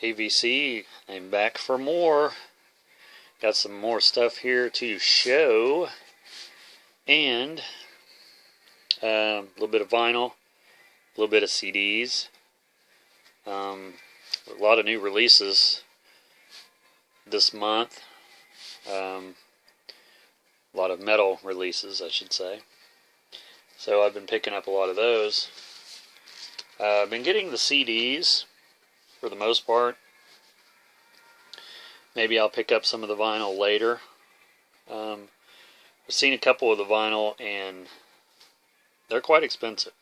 AVC, I'm back for more. Got some more stuff here to show. And a little bit of vinyl, a little bit of CDs. A lot of new releases this month. A lot of metal releases, I should say. So I've been picking up a lot of those. I've been getting the CDs for the most part. Maybe I'll pick up some of the vinyl later. I've seen a couple of the vinyl and they're quite expensive.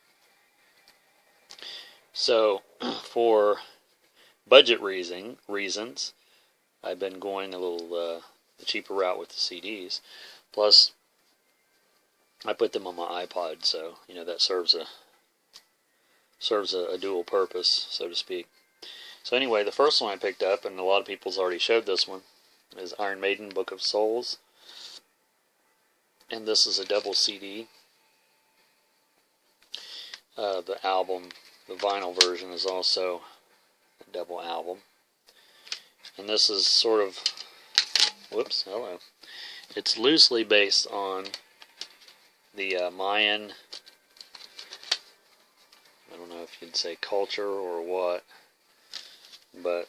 So for budget reasons, I've been going a little the cheaper route with the CDs. Plus, I put them on my iPod, so you know that serves a dual purpose, so to speak. So anyway, the first one I picked up, and a lot of people's already showed this one, is Iron Maiden, Book of Souls. And this is a double CD. The album, the vinyl version, is also a double album. And this is sort of, whoops, hello. It's loosely based on the Mayan, I don't know if you'd say culture or what, but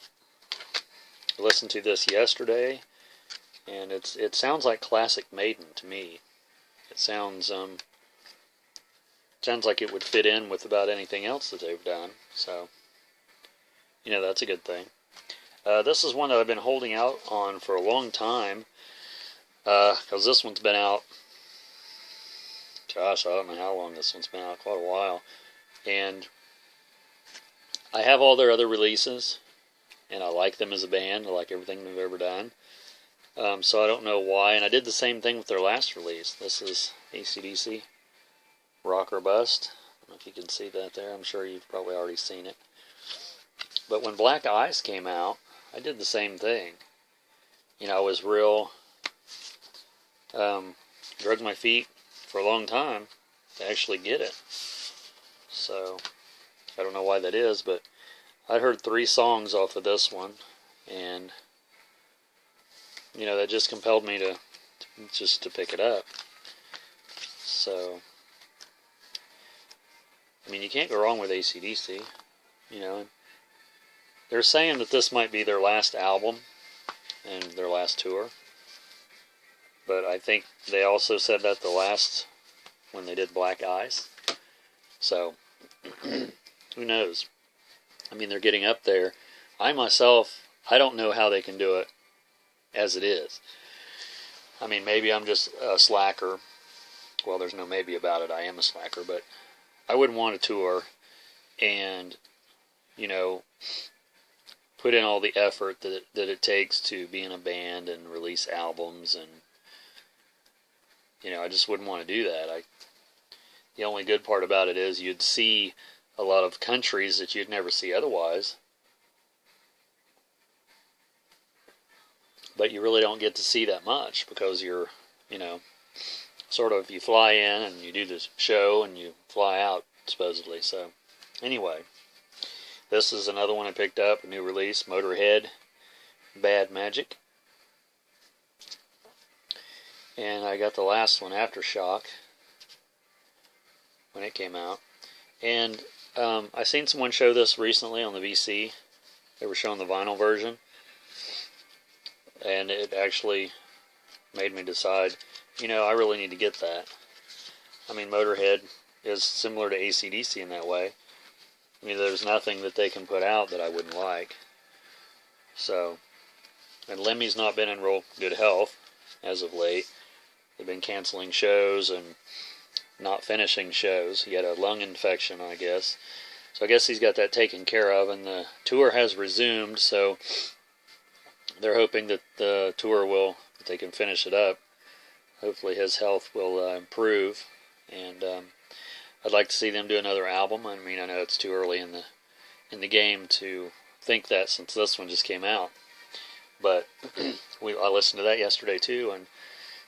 I listened to this yesterday, and it sounds like classic Maiden to me. It sounds like it would fit in with about anything else that they've done, so you know that's a good thing. This is one that I've been holding out on for a long time, because this one's been out, gosh, I don't know how long this one's been out, quite a while, and I have all their other releases, and I like them as a band. I like everything they've ever done. So I don't know why. And I did the same thing with their last release. This is ACDC, Rock or Bust. I don't know if you can see that there. I'm sure you've probably already seen it. But when Black Ice came out, I did the same thing. You know, I was real, dragged my feet for a long time to actually get it. So I don't know why that is, but I'd heard 3 songs off of this one, and you know that just compelled me to pick it up. So I mean, you can't go wrong with ACDC. You know, they're saying that this might be their last album and their last tour, but I think they also said that the last when they did Black Ice. So who knows? I mean, they're getting up there. I don't know how they can do it as it is. I mean, maybe I'm just a slacker. Well, there's no maybe about it. I am a slacker, but I wouldn't want to tour and, you know, put in all the effort that it takes to be in a band and release albums, and, you know, I just wouldn't want to do that. The only good part about it is you'd see a lot of countries that you'd never see otherwise. But you really don't get to see that much because you're, you know, sort of, you fly in and you do the show and you fly out, supposedly. So, anyway, this is another one I picked up, a new release, Motorhead, Bad Magic. And I got the last one, Aftershock, when it came out. And I seen someone show this recently on the VC. They were showing the vinyl version, and it actually made me decide, you know, I really need to get that. I mean, Motorhead is similar to ACDC in that way. I mean, there's nothing that they can put out that I wouldn't like. So, and Lemmy's not been in real good health as of late. They've been canceling shows and not finishing shows. He had a lung infection, I guess. So I guess he's got that taken care of, and the tour has resumed, so they're hoping that the tour that they can finish it up. Hopefully his health will improve, and I'd like to see them do another album. I mean, I know it's too early in the game to think that since this one just came out, but I listened to that yesterday too, and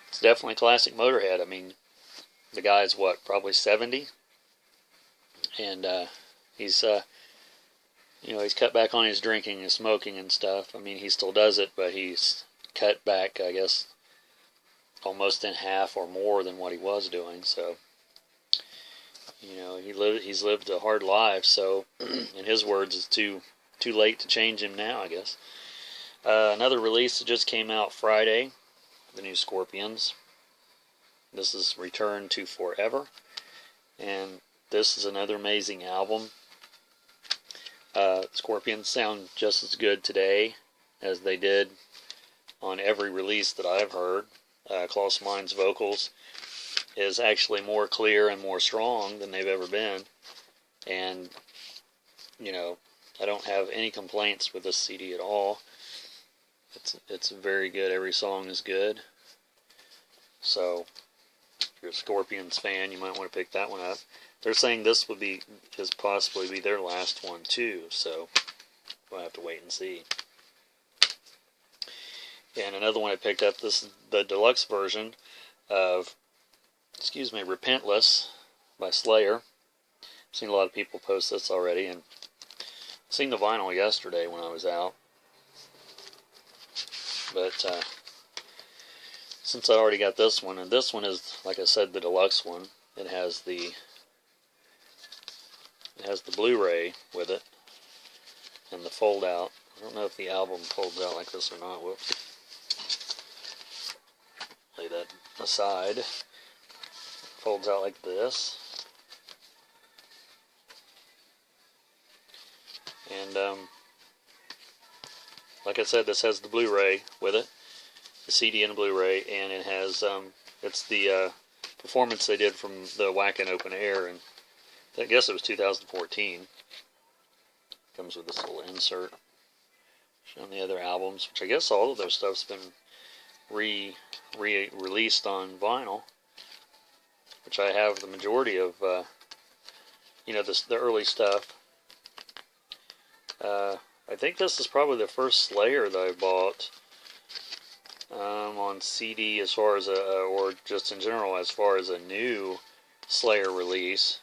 it's definitely classic Motorhead. I mean, the guy's probably 70, and he's he's cut back on his drinking and smoking and stuff. I mean, he still does it, but he's cut back, I guess, almost in half or more than what he was doing. So, he's lived a hard life. So, in his words, it's too late to change him now, I guess. Another release that just came out Friday, the new Scorpions. This is Return to Forever, and this is another amazing album. Scorpions sound just as good today as they did on every release that I've heard. Klaus Mein's vocals is actually more clear and more strong than they've ever been, and I don't have any complaints with this CD at all. It's very good. Every song is good. So if you're a Scorpions fan, you might want to pick that one up. They're saying this would possibly be their last one too, so we'll have to wait and see. And another one I picked up, this is the deluxe version of, Repentless by Slayer. I've seen a lot of people post this already, and I seen the vinyl yesterday when I was out. But since I already got this one, and this one is, like I said, the deluxe one. It has the Blu-ray with it and the fold-out. I don't know if the album folds out like this or not. Whoops. Lay that aside. Folds out like this. And like I said, this has the Blu-ray with it, the CD and the Blu-ray, and it has it's the performance they did from the Wacken Open Air, and I guess it was 2014. Comes with this little insert showing the other albums, which I guess all of their stuff's been re-released on vinyl, which I have the majority of, the early stuff. I think this is probably the first Slayer that I bought on CD, as far as or just in general, as far as a new Slayer release.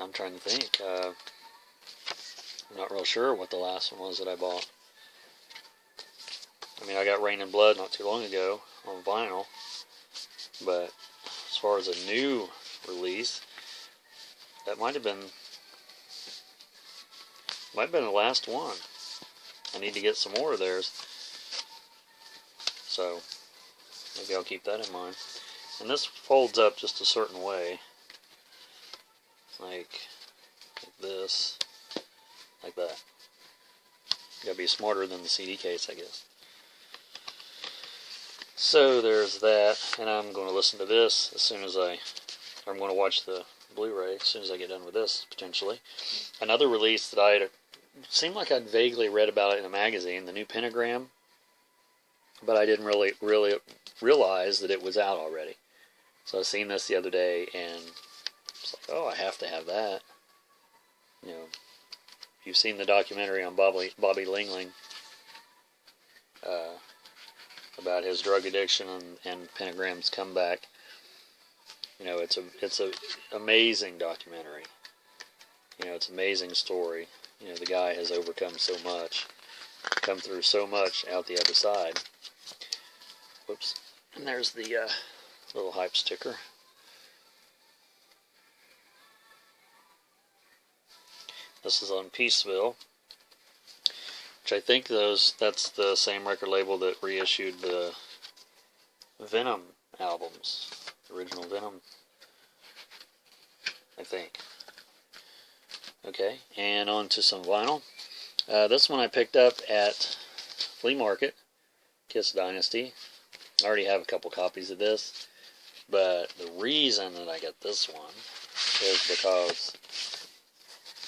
I'm trying to think. I'm not real sure what the last one was that I bought. I mean, I got Rain and Blood not too long ago on vinyl, but as far as a new release, that might have been the last one. I need to get some more of theirs, so maybe I'll keep that in mind. And this folds up just a certain way, like this, like that. You gotta be smarter than the CD case, I guess. So there's that, and I'm going to listen to this as soon as I'm going to watch the Blu-ray as soon as I get done with this, potentially. Another release that seemed like I'd vaguely read about it in a magazine, the new Pentagram, but I didn't really realize that it was out already. So I seen this the other day, and it's like, oh, I have to have that. You've seen the documentary on Bobby Lingling about his drug addiction and Pentagram's comeback. It's a amazing documentary. It's an amazing story. The guy has overcome so much, come through so much out the other side. Whoops. And there's the little hype sticker. This is on Peaceville, which I think that's the same record label that reissued the Venom albums, the original Venom, I think. Okay, and on to some vinyl. This one I picked up at Flea Market, Kiss Dynasty. I already have a couple copies of this, but the reason that I got this one is because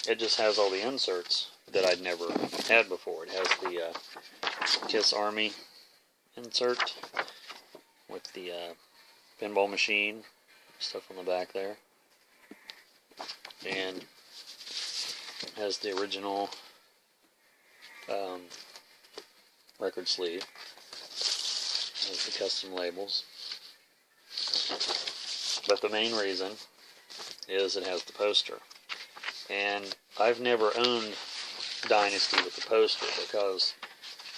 it just has all the inserts that I'd never had before. It has the Kiss Army insert with the pinball machine, stuff on the back there, and has the original record sleeve. Has the custom labels. But the main reason is it has the poster. And I've never owned Dynasty with the poster because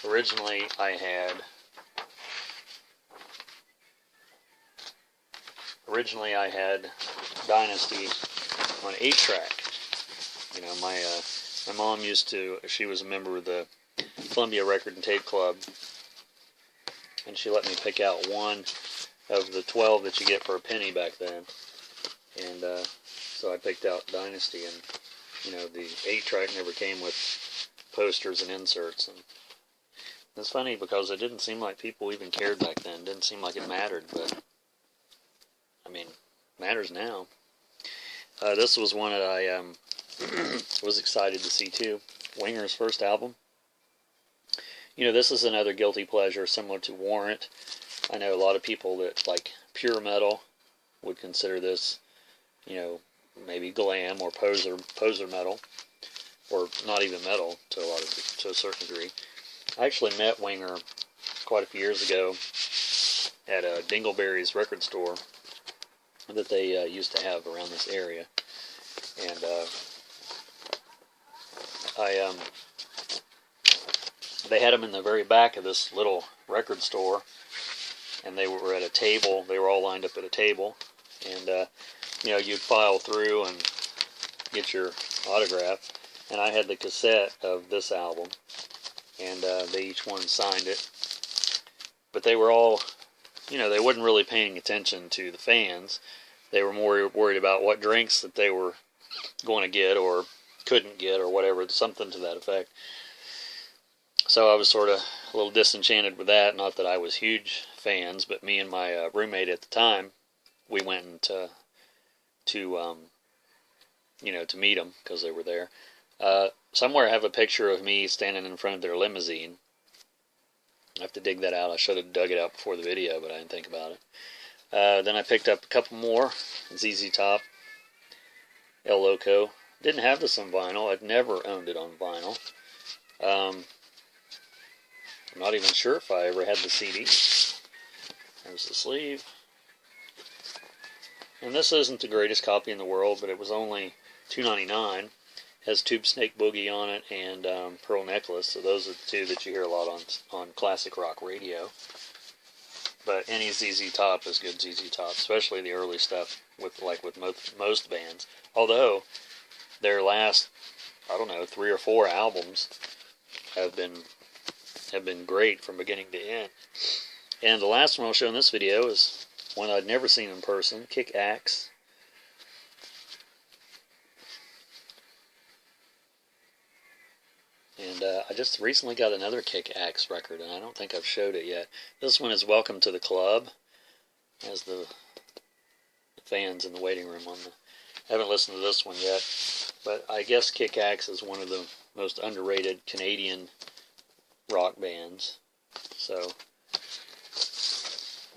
originally I had Dynasty on 8-track. You know, my mom she was a member of the Columbia Record and Tape Club, and she let me pick out one of the 12 that you get for a penny back then. And so I picked out Dynasty, and you know, the 8-track never came with posters and inserts. And it's funny because it didn't seem like people even cared back then. It didn't seem like it mattered, but I mean, it matters now. This was one that I was excited to see too. Winger's first album. You know, this is another guilty pleasure similar to Warrant. I know a lot of people that like pure metal would consider this, you know, maybe glam or poser metal, or not even metal to a certain degree. I actually met Winger quite a few years ago at Dingleberry's record store that they used to have around this area, and they had them in the very back of this little record store, and they were at a table. They were all lined up at a table, and you know, you'd file through and get your autograph. And I had the cassette of this album, and they each one signed it. But they were all, you know, they wasn't really paying attention to the fans. They were more worried about what drinks that they were going to get or couldn't get or whatever, something to that effect. So I was sort of a little disenchanted with that. Not that I was huge fans, but me and my roommate at the time, we went to you know, to meet them because they were there. Somewhere I have a picture of me standing in front of their limousine. I have to dig that out. I should have dug it out before the video, but I didn't think about it. Then I picked up a couple more. ZZ Top, El Loco. Didn't have this on vinyl. I'd never owned it on vinyl. I'm not even sure if I ever had the CD. There's the sleeve. And this isn't the greatest copy in the world, but it was only $2.99. Has Tube Snake Boogie on it and Pearl Necklace. So those are the two that you hear a lot on classic rock radio. But any ZZ Top is good ZZ Top, especially the early stuff with most bands. Although their last, I don't know, 3 or 4 albums have been great from beginning to end. And the last one I'll show in this video is one I'd never seen in person, Kick Axe. And I just recently got another Kick Axe record, and I don't think I've showed it yet. This one is Welcome to the Club, as the fans in the waiting room on the... I haven't listened to this one yet, but I guess Kick Axe is one of the most underrated Canadian rock bands. So,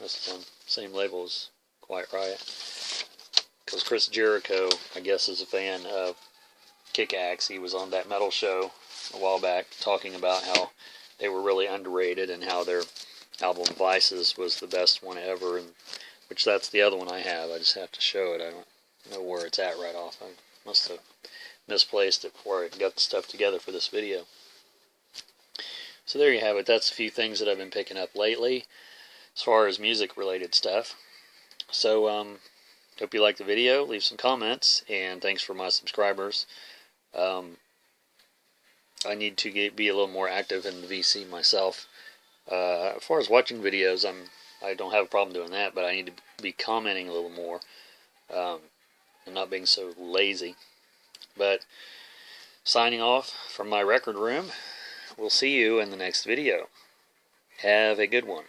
this one, same label as Quiet Riot. Because Chris Jericho, I guess, is a fan of Kick Axe. He was on that metal show a while back talking about how they were really underrated and how their album Vices was the best one ever, and which that's the other one I have. I just have to show it. I don't know where it's at right off. I must have misplaced it before I got the stuff together for this video. So there you have it. That's a few things that I've been picking up lately as far as music related stuff. So hope you liked the video. Leave some comments, and thanks for my subscribers. I need to be a little more active in the VC myself. As far as watching videos, I don't have a problem doing that, but I need to be commenting a little more and not being so lazy. But signing off from my record room. We'll see you in the next video. Have a good one.